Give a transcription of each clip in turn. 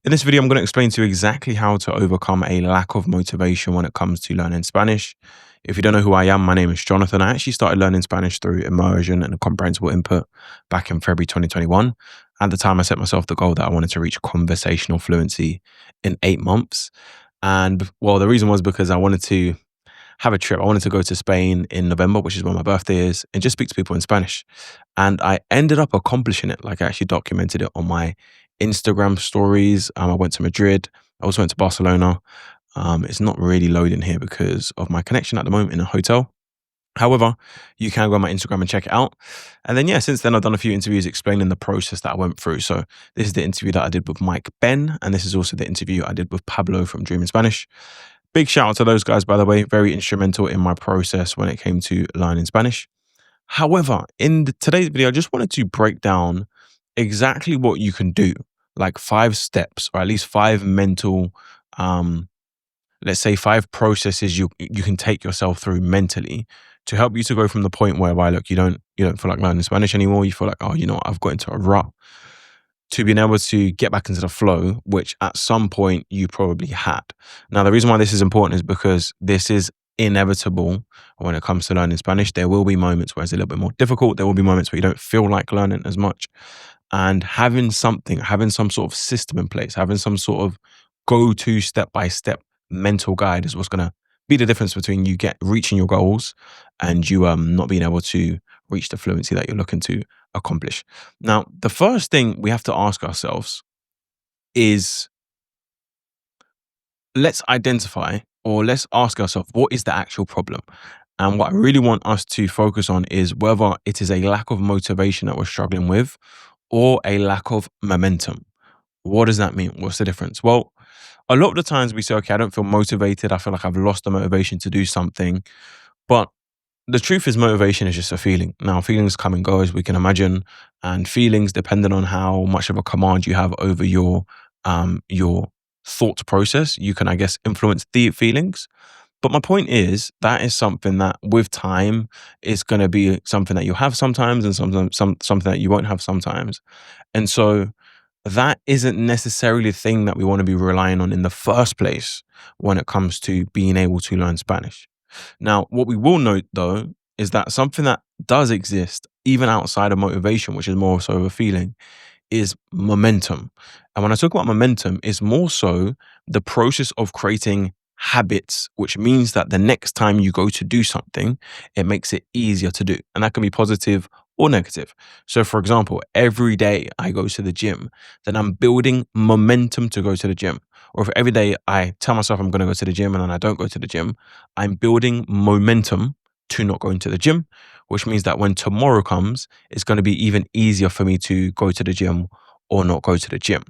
In this video, I'm going to explain to you exactly how to overcome a lack of motivation when it comes to learning Spanish. If you don't know who I am, my name is Jonathan. I actually started learning Spanish through immersion and a comprehensible input back in February 2021. At the time, I set myself the goal that I wanted to reach conversational fluency in 8 months. And well, the reason was because I wanted to have a trip. I wanted to go to Spain in November, which is when my birthday is, and just speak to people in Spanish. And I ended up accomplishing it. Like I actually documented it on my Instagram stories. I went to Madrid. I also went to Barcelona. It's not really loading here because of my connection at the moment in a hotel. However, you can go on my Instagram and check it out. And then, yeah, since then, I've done a few interviews explaining the process that I went through. So, this is the interview that I did with Mike Ben, and this is also the interview I did with Pablo from Dream in Spanish. Big shout out to those guys, by the way, very instrumental in my process when it came to learning Spanish. However, in today's video, I just wanted to break down exactly what you can do, like 5 steps, or at least 5 mental, um, let's say 5 processes you can take yourself through mentally to help you to go from the point whereby, look, you don't feel like learning Spanish anymore. You feel like, oh, I've got into a rut, to being able to get back into the flow, which at some point you probably had. Now, the reason why this is important is because this is inevitable when it comes to learning Spanish. There will be moments where it's a little bit more difficult. There will be moments where you don't feel like learning as much. And having some sort of system in place, having some sort of go-to step-by-step mental guide is what's going to be the difference between you reaching your goals and you not being able to reach the fluency that you're looking to accomplish. Now, the first thing we have to ask ourselves is, let's identify, or let's ask ourselves, what is the actual problem? And what I really want us to focus on is whether it is a lack of motivation that we're struggling with or a lack of momentum. What does that mean? What's the difference? Well, a lot of the times we say, okay, I don't feel motivated. I feel like I've lost the motivation to do something. But the truth is, motivation is just a feeling. Now, feelings come and go, as we can imagine, and feelings, depending on how much of a command you have over your thought process, you can, I guess, influence the feelings. But my point is, that is something that with time is going to be something that you have sometimes, and something that you won't have sometimes. And so that isn't necessarily the thing that we want to be relying on in the first place when it comes to being able to learn Spanish. Now, what we will note though is that something that does exist even outside of motivation, which is more so of a feeling, is momentum. And when I talk about momentum, it's more so the process of creating habits, which means that the next time you go to do something, it makes it easier to do. And that can be positive or negative. So, for example, every day I go to the gym, then I'm building momentum to go to the gym. Or if every day I tell myself I'm going to go to the gym and then I don't go to the gym, I'm building momentum to not going to the gym, which means that when tomorrow comes, it's going to be even easier for me to go to the gym or not go to the gym.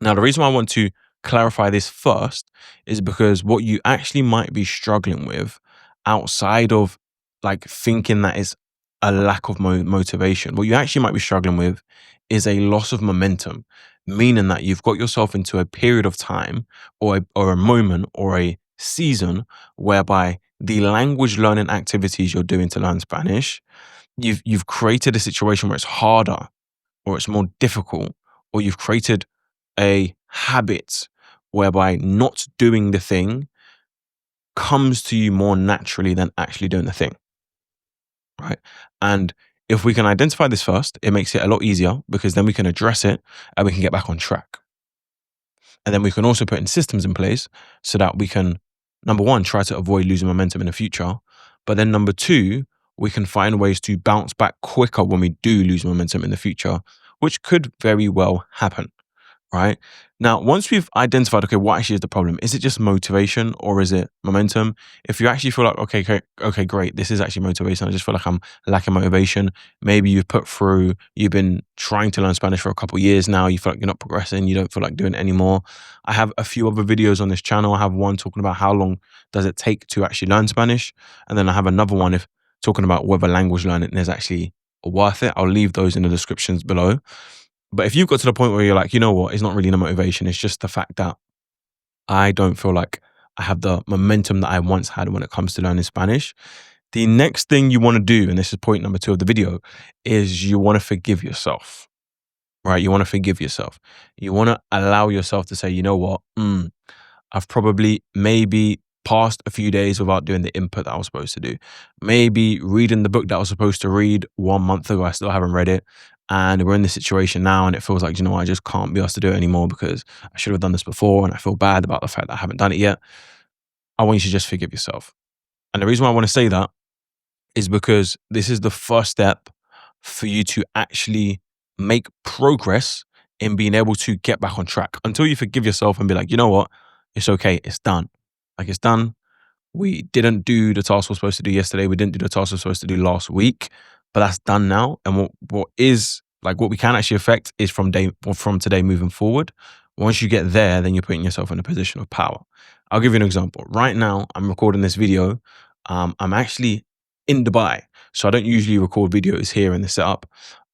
Now, the reason why I want to clarify this first is because what you actually might be struggling with outside of like thinking that is a lack of motivation, what you actually might be struggling with is a loss of momentum, meaning that you've got yourself into a period of time or a moment or a season whereby the language learning activities you're doing to learn Spanish, you've created a situation where it's harder or it's more difficult, or you've created a habit whereby not doing the thing comes to you more naturally than actually doing the thing, right? And if we can identify this first, it makes it a lot easier because then we can address it and we can get back on track. And then we can also put in systems in place so that we can, number one, try to avoid losing momentum in the future. But then number two, we can find ways to bounce back quicker when we do lose momentum in the future, which could very well happen. Right? Now, once we've identified, okay, what actually is the problem? Is it just motivation or is it momentum? If you actually feel like, okay, great, this is actually motivation. I just feel like I'm lacking motivation. Maybe you've been trying to learn Spanish for a couple of years now. You feel like you're not progressing. You don't feel like doing it anymore. I have a few other videos on this channel. I have one talking about how long does it take to actually learn Spanish. And then I have another one talking about whether language learning is actually worth it. I'll leave those in the descriptions below. But if you've got to the point where you're like, you know what, it's not really the motivation, it's just the fact that I don't feel like I have the momentum that I once had when it comes to learning Spanish, the next thing you want to do, and this is point number 2 of the video, is you want to forgive yourself. right? You want to forgive yourself. You want to allow yourself to say, you know what? I've probably maybe passed a few days without doing the input that I was supposed to do. Maybe reading the book that I was supposed to read 1 month ago, I still haven't read it. And we're in this situation now, and it feels like, you know what, I just can't be asked to do it anymore because I should have done this before. And I feel bad about the fact that I haven't done it yet. I want you to just forgive yourself. And the reason why I want to say that is because this is the first step for you to actually make progress in being able to get back on track. Until you forgive yourself and be like, you know what, it's okay, it's done. Like, it's done. We didn't do the task we're supposed to do yesterday. We didn't do the task we're supposed to do last week, but that's done now. And what we can actually affect is from today moving forward. Once you get there, then you're putting yourself in a position of power. I'll give you an example. Right now, I'm recording this video. I'm actually in Dubai, so I don't usually record videos here in the setup.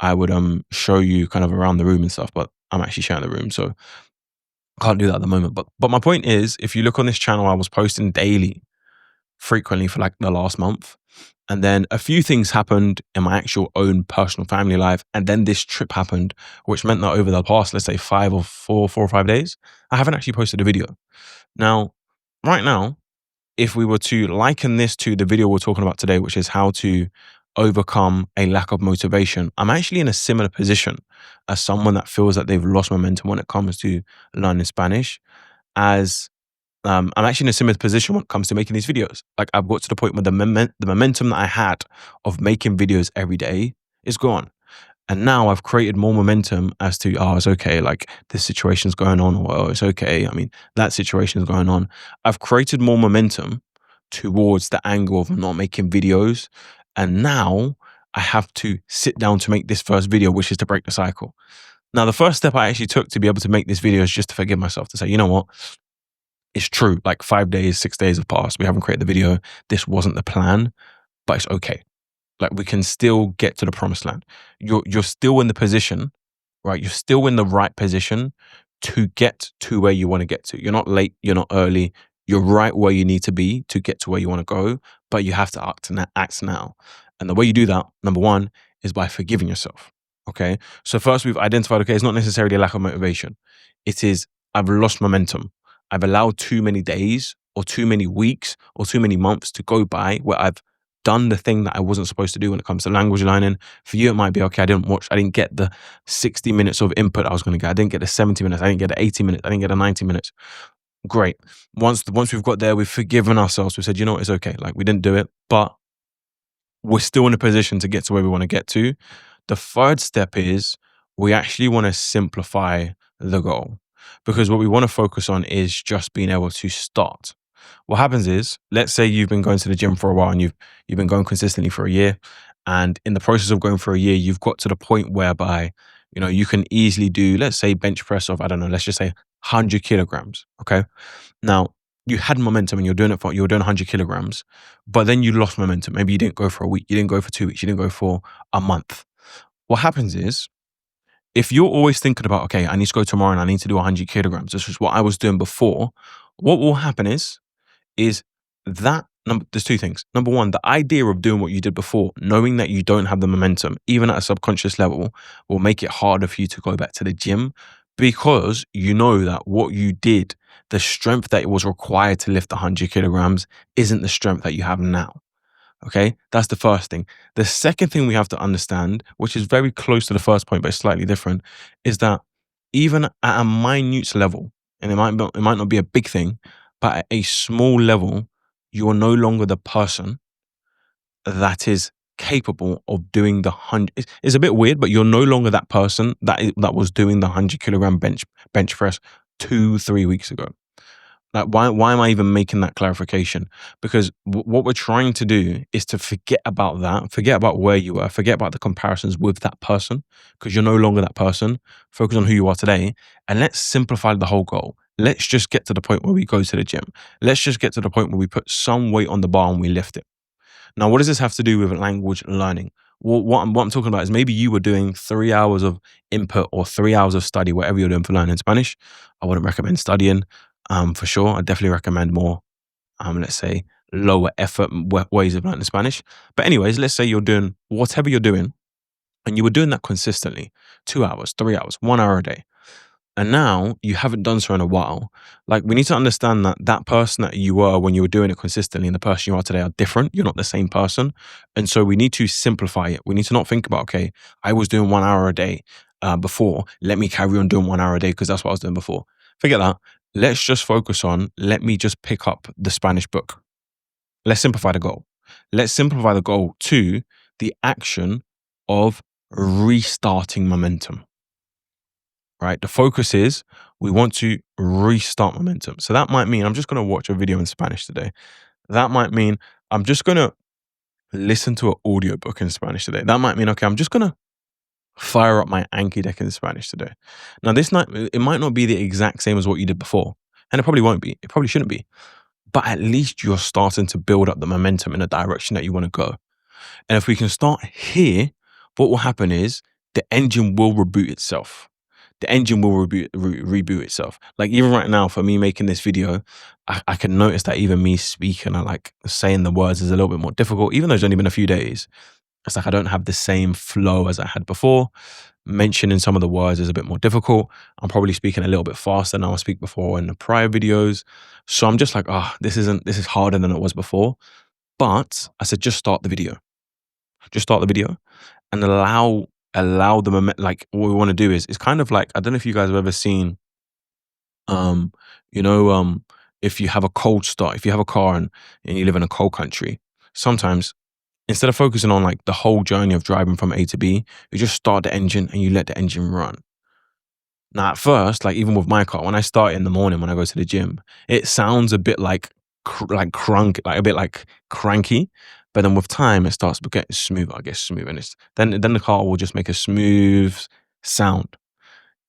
I would show you kind of around the room and stuff, but I'm actually sharing the room, so I can't do that at the moment. But my point is, if you look on this channel, I was posting daily frequently for like the last month. And then a few things happened in my actual own personal family life. And then this trip happened, which meant that over the past, let's say 4 or 5 days, I haven't actually posted a video. Now, right now, if we were to liken this to the video we're talking about today, which is how to overcome a lack of motivation, I'm actually in a similar position as someone that feels that they've lost momentum when it comes to learning Spanish, as I'm actually in a similar position when it comes to making these videos. Like, I've got to the point where the momentum that I had of making videos every day is gone. And now I've created more momentum as to, oh, it's okay, like this situation's going on, or oh, it's okay, I mean, that situation's going on. I've created more momentum towards the angle of not making videos. And now I have to sit down to make this first video, which is to break the cycle. Now, the first step I actually took to be able to make this video is just to forgive myself, to say, you know what? It's true. Like 5 days, 6 days have passed. We haven't created the video. This wasn't the plan, but it's okay. Like, we can still get to the promised land. You're still in the position, right? You're still in the right position to get to where you want to get to. You're not late. You're not early. You're right where you need to be to get to where you want to go, but you have to act now. And the way you do that, number one, is by forgiving yourself. Okay. So first we've identified, okay, it's not necessarily a lack of motivation. It is, I've lost momentum. I've allowed too many days or too many weeks or too many months to go by where I've done the thing that I wasn't supposed to do when it comes to language learning. For you, it might be, okay, I didn't get the 60 minutes of input I was going to get. I didn't get the 70 minutes. I didn't get the 80 minutes. I didn't get the 90 minutes. Great. Once we've got there, we've forgiven ourselves. We said, you know what, it's okay. Like, we didn't do it, but we're still in a position to get to where we want to get to. The third step is we actually want to simplify the goal, because what we want to focus on is just being able to start. What happens is, let's say you've been going to the gym for a while and you've been going consistently for a year. And in the process of going for a year, you've got to the point whereby, you can easily do, let's say, bench press of, I don't know, let's just say 100 kilograms. Okay. Now, you had momentum and you were doing 100 kilograms, but then you lost momentum. Maybe you didn't go for a week, you didn't go for 2 weeks, you didn't go for a month. What happens is, if you're always thinking about, okay, I need to go tomorrow and I need to do 100 kilograms, this is what I was doing before, what will happen is that there's two things. Number one, the idea of doing what you did before, knowing that you don't have the momentum, even at a subconscious level, will make it harder for you to go back to the gym, because you know that what you did, the strength that was required to lift 100 kilograms isn't the strength that you have now. Okay, that's the first thing. The second thing we have to understand, which is very close to the first point, but it's slightly different, is that even at a minute level, and it might not be a big thing, but at a small level, you are no longer the person that is capable of doing the 100. It's a bit weird, but you're no longer that person that was doing the 100 kilogram bench press 2-3 weeks ago. Like, why am I even making that clarification? Because what we're trying to do is to forget about that, forget about where you were, forget about the comparisons with that person, because you're no longer that person. Focus on who you are today, and let's simplify the whole goal. Let's just get to the point where we go to the gym. Let's just get to the point where we put some weight on the bar and we lift it. Now, what does this have to do with language learning? Well, what I'm talking about is, maybe you were doing 3 hours of input or 3 hours of study, whatever you're doing for learning Spanish. I wouldn't recommend studying, for sure. I definitely recommend more, let's say, lower effort ways of learning Spanish. But anyways, let's say you're doing whatever you're doing and you were doing that consistently, 2 hours, 3 hours, 1 hour a day, and now you haven't done so in a while, like we need to understand that that person that you were when you were doing it consistently and the person you are today are different. You're not the same person. And so we need to simplify it. We need to not think about, okay, I was doing 1 hour a day before. Let me carry on doing 1 hour a day because that's what I was doing before. Forget that. Let's just focus on, let me just pick up the Spanish book. Let's simplify the goal. Let's simplify the goal to the action of restarting momentum, right? The focus is we want to restart momentum. So that might mean I'm just going to watch a video in Spanish today. That might mean I'm just going to listen to an audiobook in Spanish today. That might mean, okay, I'm just going to fire up my Anki deck in Spanish today. Now, it might not be the exact same as what you did before, and it probably won't be. It probably shouldn't be. But at least you're starting to build up the momentum in the direction that you want to go. And if we can start here, what will happen is the engine will reboot itself. The engine will reboot itself. Like even right now, for me making this video, I can notice that even me speaking and like saying the words is a little bit more difficult, even though it's only been a few days. It's like I don't have the same flow as I had before. Mentioning some of the words is a bit more difficult. I'm probably speaking a little bit faster than I was speak before in the prior videos. So I'm just like, this is harder than it was before. But I said, just start the video. Just start the video and allow the moment. Like what we want to do is kind of like, I don't know if you guys have ever seen, um, you know, if you have a cold start, if you have a car and you live in a cold country, sometimes instead of focusing on like the whole journey of driving from A to B, you just start the engine and you let the engine run. Now, at first, like even with my car, when I start in the morning when I go to the gym, it sounds a bit like a bit like cranky. But then with time, it starts getting smoother. I guess smooth, and then the car will just make a smooth sound.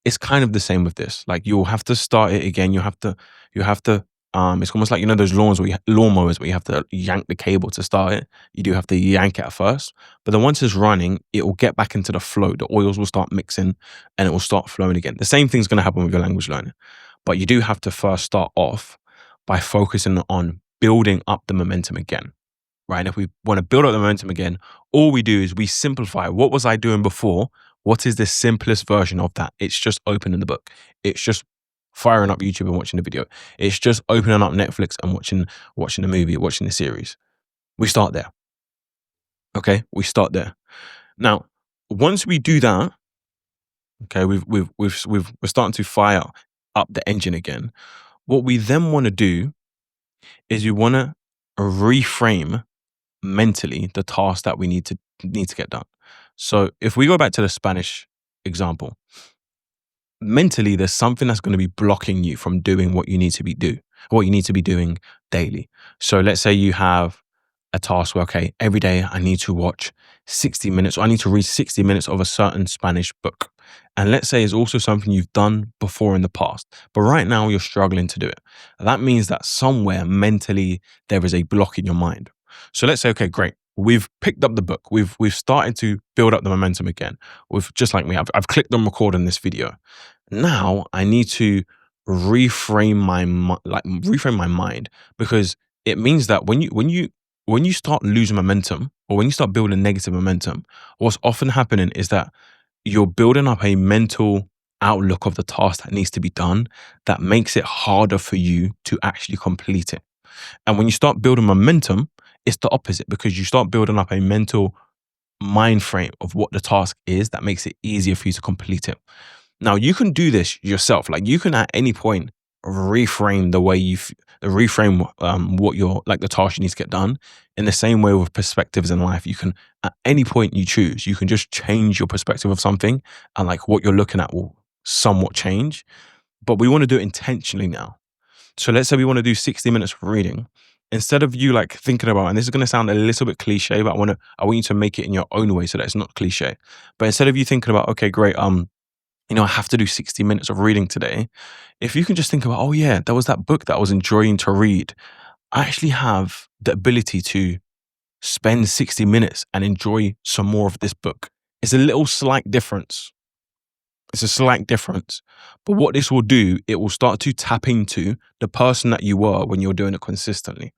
It's kind of the same with this. Like you'll have to start it again. You have to. It's almost like those lawnmowers where you have to yank the cable to start it. You do have to yank it at first, but then once it's running, it will get back into the flow. The oils will start mixing, and it will start flowing again. The same thing's going to happen with your language learning, but you do have to first start off by focusing on building up the momentum again. Right. And if we want to build up the momentum again, all we do is we simplify. What was I doing before? What is the simplest version of that? It's just opening the book. It's just firing up YouTube and watching the video. It's just opening up Netflix and watching the movie, watching the series. We start there. Okay, we start there. Now, once we do that, okay, we're starting to fire up the engine again. What we then want to do is we want to reframe mentally the task that we need to get done. So if we go back to the Spanish example, mentally there's something that's going to be blocking you from doing what you need to be doing daily. So let's say you have a task where, okay, every day I need to watch 60 minutes or I need to read 60 minutes of a certain Spanish book. And let's say it's also something you've done before in the past, but right now you're struggling to do it. That means that somewhere mentally there is a block in your mind. So let's say, okay, great. We've picked up the book. We've started to build up the momentum again. Just like me, I've clicked on record in this video. Now I need to reframe my mind, because it means that when you start losing momentum or when you start building negative momentum, what's often happening is that you're building up a mental outlook of the task that needs to be done that makes it harder for you to actually complete it. And when you start building momentum, it's the opposite, because you start building up a mental mind frame of what the task is that makes it easier for you to complete it. Now, you can do this yourself. Like you can at any point reframe the way what you're like the task you need to get done. In the same way with perspectives in life, you can at any point you choose, you can just change your perspective of something, and like what you're looking at will somewhat change. But we want to do it intentionally now. So let's say we want to do 60 minutes of reading. Instead of you like thinking about, and this is going to sound a little bit cliche, but I want you to make it in your own way so that it's not cliche. But instead of you thinking about, okay, great, I have to do 60 minutes of reading today. If you can just think about, oh yeah, there was that book that I was enjoying to read. I actually have the ability to spend 60 minutes and enjoy some more of this book. It's a little slight difference. It's a slight difference. But what this will do, it will start to tap into the person that you were when you're doing it consistently.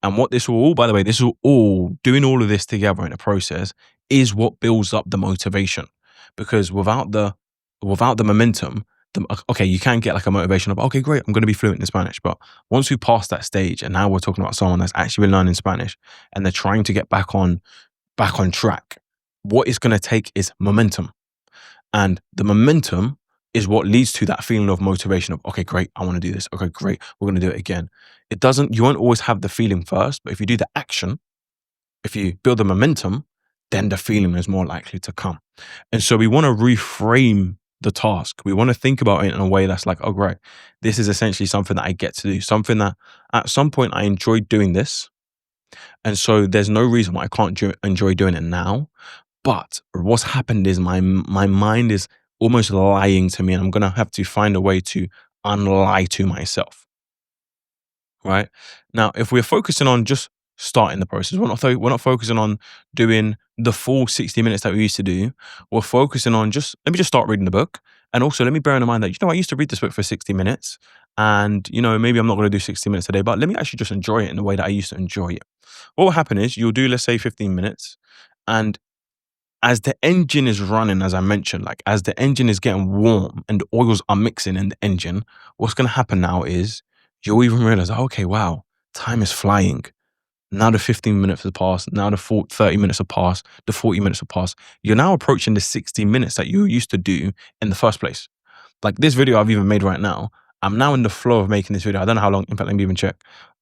And what this will all, by the way, this will all, doing all of this together in a process, is what builds up the motivation. Because without the momentum, okay, you can get like a motivation of, okay, great, I'm going to be fluent in Spanish. But once we pass that stage, and now we're talking about someone that's actually been learning Spanish and they're trying to get back on track, what it's going to take is momentum. And the momentum is what leads to that feeling of motivation of, okay, great, I want to do this. Okay, great, we're going to do it again. You won't always have the feeling first, but if you do the action, if you build the momentum, then the feeling is more likely to come. And so we want to reframe the task. We want to think about it in a way that's like, oh, great, this is essentially something that I get to do, something that at some point I enjoyed doing this. And so there's no reason why I can't enjoy doing it now. But what's happened is my mind is almost lying to me, and I'm gonna have to find a way to unlie to myself. Right now, if we're focusing on just starting the process, we're not focusing on doing the full 60 minutes that we used to do. We're focusing on just let me just start reading the book, and also let me bear in mind that I used to read this book for 60 minutes, and maybe I'm not going to do 60 minutes a day, but let me actually just enjoy it in the way that I used to enjoy it. What will happen is you'll do, let's say, 15 minutes, and as the engine is running, as I mentioned, like as the engine is getting warm and the oils are mixing in the engine, what's going to happen now is you'll even realize, oh, okay, wow, time is flying. Now the 15 minutes have passed. Now the 30 minutes have passed. The 40 minutes have passed. You're now approaching the 60 minutes that you used to do in the first place. Like this video I've even made right now, I'm now in the flow of making this video. I don't know how long. In fact, let me even check.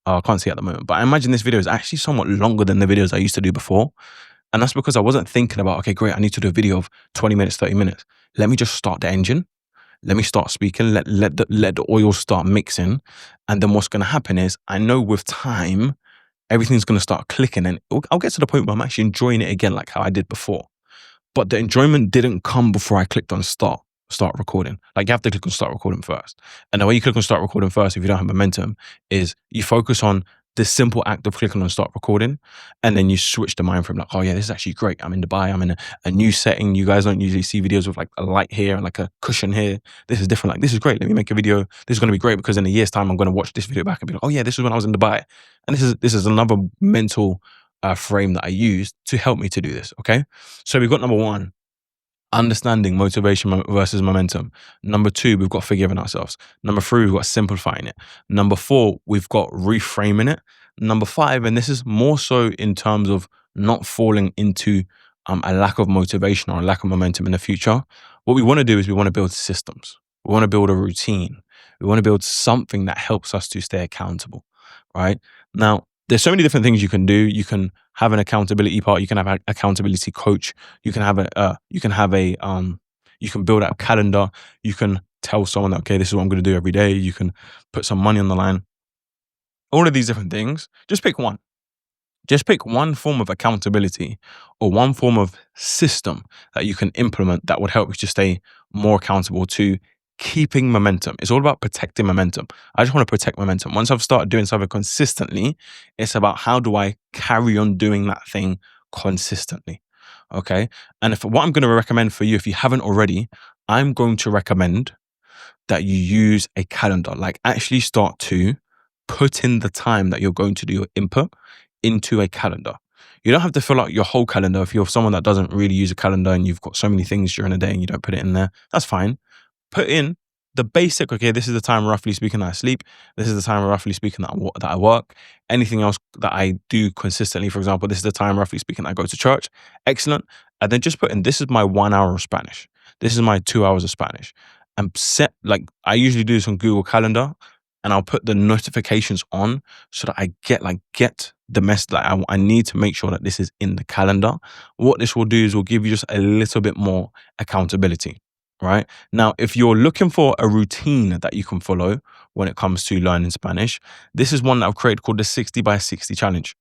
I can't see at the moment. But I imagine this video is actually somewhat longer than the videos I used to do before. And that's because I wasn't thinking about, okay, great, I need to do a video of 20 minutes, 30 minutes. Let me just start the engine. Let me start speaking. Let the oil start mixing. And then what's going to happen is I know with time, everything's going to start clicking, and I'll get to the point where I'm actually enjoying it again, like how I did before. But the enjoyment didn't come before I clicked on start recording. Like you have to click on start recording first. And the way you click on start recording first, if you don't have momentum, is you focus on the simple act of clicking on start recording, and then you switch the mind frame like, oh yeah, this is actually great. I'm in Dubai. I'm in a new setting. You guys don't usually see videos with like a light here and like a cushion here. This is different. Like this is great. Let me make a video. This is going to be great because in a year's time, I'm going to watch this video back and be like, oh yeah, this is when I was in Dubai. And this is another mental frame that I use to help me to do this. Okay. So we've got number one, understanding motivation versus momentum. Number two, we've got forgiving ourselves. Number three, we've got simplifying it. Number four, we've got reframing it. Number five, and this is more so in terms of not falling into a lack of motivation or a lack of momentum in the future. What we want to do is we want to build systems. We want to build a routine. We want to build something that helps us to stay accountable, right? Now, there's so many different things you can do. You can have an accountability part. You can have an accountability coach. You can you can build out a calendar. You can tell someone that, okay, this is what I'm going to do every day. You can put some money on the line. All of these different things. Just pick one. Just pick one form of accountability or one form of system that you can implement that would help you to stay more accountable to keeping momentum. It's all about protecting momentum. I just want to protect momentum. Once I've started doing something consistently, it's about how do I carry on doing that thing consistently. Okay. And what I'm going to recommend for you, if you haven't already, I'm going to recommend that you use a calendar. Like actually start to put in the time that you're going to do your input into a calendar. You don't have to fill out your whole calendar. If you're someone that doesn't really use a calendar and you've got so many things during the day and you don't put it in there, that's fine. Put in the basic, okay, this is the time roughly speaking that I sleep. This is the time roughly speaking that I work. Anything else that I do consistently, for example, this is the time roughly speaking that I go to church. Excellent. And then just put in, this is my 1 hour of Spanish. This is my 2 hours of Spanish. And like I usually do this on Google Calendar, and I'll put the notifications on so that I get the message that I need to make sure that this is in the calendar. What this will do is will give you just a little bit more accountability, right? Now, if you're looking for a routine that you can follow when it comes to learning Spanish, this is one that I've created called the 60 by 60 challenge.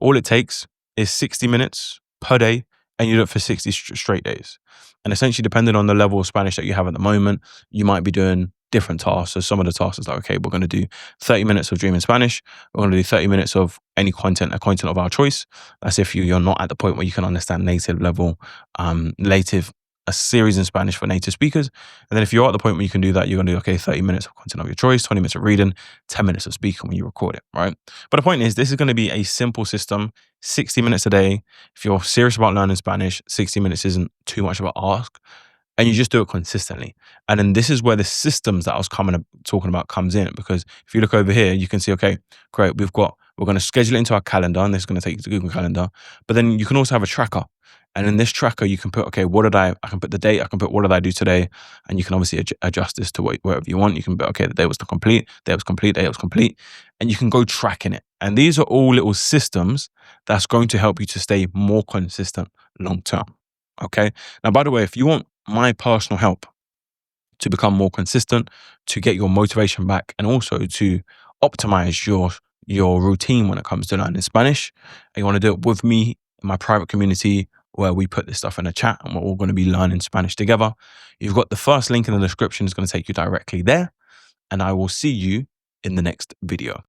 All it takes is 60 minutes per day, and you do it for 60 straight days. And essentially, depending on the level of Spanish that you have at the moment, you might be doing different tasks. So some of the tasks is like, okay, we're going to do 30 minutes of Dreaming Spanish. We're going to do 30 minutes of any content, a content of our choice. That's if you're not at the point where you can understand native level, native a series in Spanish for native speakers. And then if you're at the point where you can do that, you're going to do, okay, 30 minutes of content of your choice, 20 minutes of reading, 10 minutes of speaking when you record it, right? But the point is, this is going to be a simple system, 60 minutes a day. If you're serious about learning Spanish, 60 minutes isn't too much of an ask. And you just do it consistently. And then this is where the systems that I was talking about comes in. Because if you look over here, you can see, okay, great, we're going to schedule it into our calendar, and this is going to take you to Google Calendar. But then you can also have a tracker. And in this tracker, you can put, okay, I can put the date, I can put what did I do today? And you can obviously adjust this to whatever you want. You can put, okay, the day was complete, day was complete, day was complete. And you can go tracking it. And these are all little systems that's going to help you to stay more consistent long term. Okay. Now, by the way, if you want my personal help to become more consistent, to get your motivation back, and also to optimize your routine when it comes to learning Spanish, and you want to do it with me in my private community where we put this stuff in a chat and we're all going to be learning Spanish together, you've got the first link in the description. It's going to take you directly there, and I will see you in the next video.